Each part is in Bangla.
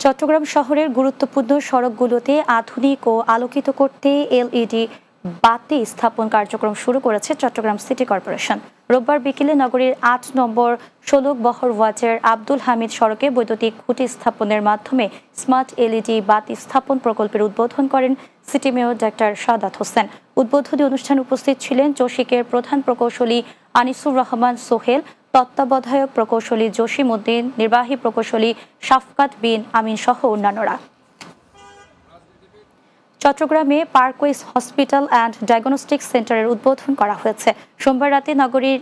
চট্টগ্রাম শহরের গুরুত্বপূর্ণ সড়কগুলোতে আধুনিক ও আলোকিত করতে এলইডি বাতি স্থাপন কার্যক্রম শুরু করেছে চট্টগ্রাম সিটি কর্পোরেশন। রোববার বিকেলে নগরীর ৮ নম্বর ষোলক বহর ওয়ার্ডের আব্দুল হামিদ সড়কে বৈদ্যুতিক খুঁটি স্থাপনের মাধ্যমে স্মার্ট এলইডি বাতি স্থাপন প্রকল্পের উদ্বোধন করেন city mayor doctor Sadat Hossain. উদ্বোধনী অনুষ্ঠানে উপস্থিত ছিলেন চসিকের প্রধান প্রকৌশলী আনিসুর রহমান সোহেল, তত্ত্বাবধায়ক প্রকৌশলী জসিম উদ্দিন, নির্বাহী প্রকৌশলী শাফকাত বিন আমিন সহ অন্যান্যরা। চট্টগ্রামে পার্কওয়েজ হসপিটাল অ্যান্ড ডায়াগনস্টিক সেন্টারের উদ্বোধন করা হয়েছে। সোমবার রাতে নগরীর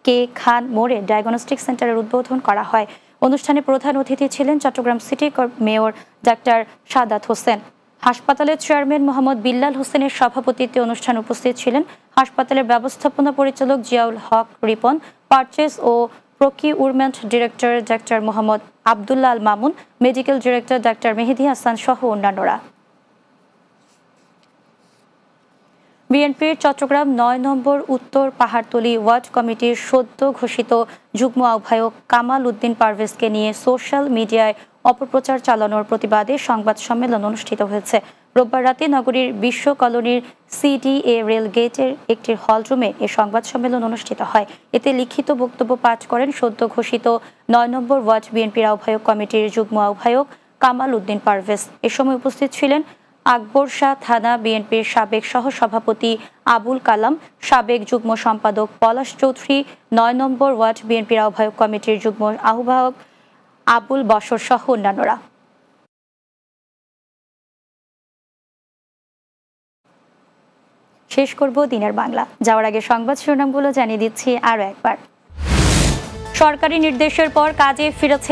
কে খান মোড়ে ডায়াগনস্টিক সেন্টারের উদ্বোধন করা হয়। অনুষ্ঠানে প্রধান অতিথি ছিলেন Chittagong city mayor doctor Sadat Hossain. হাসপাতালের চেয়ারম্যান মোহাম্মদ বিল্লাল হোসেনের সভাপতিত্বে অনুষ্ঠানে উপস্থিত ছিলেন হাসপাতালের ব্যবস্থাপনা পরিচালক জিয়াউল হক রিপন, পারচেজ ও প্রকিউরমেন্ট ডিরেক্টর ডাক্তার মোহাম্মদ আবদুল্লাহ আল মামুন, মেডিকেল ডিরেক্টর ডাক্তার মেহেদী হাসান সহ অন্যান্যরা। বিএনপির চট্টগ্রাম ৯ নম্বর উত্তর পাহাড়তলী ওয়ার্ড কমিটির সদ্য ঘোষিত যুগ্ম আহ্বায়ক কামাল উদ্দিন পারভেজকে নিয়ে সোশ্যাল মিডিয়ায় অপপ্রচার চালানোর প্রতিবাদে সংবাদ সম্মেলন অনুষ্ঠিত হয়েছে। রোববার রাতে নগরীর বিশ্ব কলোনির সিডিএ রেল গেটের একটি হলরুমে এ সংবাদ সম্মেলন অনুষ্ঠিত হয়। এতে লিখিত বক্তব্য পাঠ করেন সদ্য ঘোষিত ৯ নম্বর ওয়ার্ড বিএনপির আহ্বায়ক কমিটির যুগ্ম আহ্বায়ক কামাল উদ্দিন পারভেজ। এ সময় উপস্থিত ছিলেন আকবর শাহ থানা বিএনপির সাবেক সহসভাপতি আবুল কালাম, সাবেক যুগ্ম সম্পাদক পলাশ চৌধুরী, ৯ নম্বর ওয়ার্ড বিএনপির আহ্বায়ক কমিটির যুগ্ম আহ্বায়ক আবুল বশর সহ অন্যান্যরা। শেষ করব দিনের বাংলা। যাওয়ার আগে সংবাদ শিরোনামগুলো জানিয়ে দিচ্ছি আরও একবার। সরকারি নির্দেশের পর কাজে ফিরেছে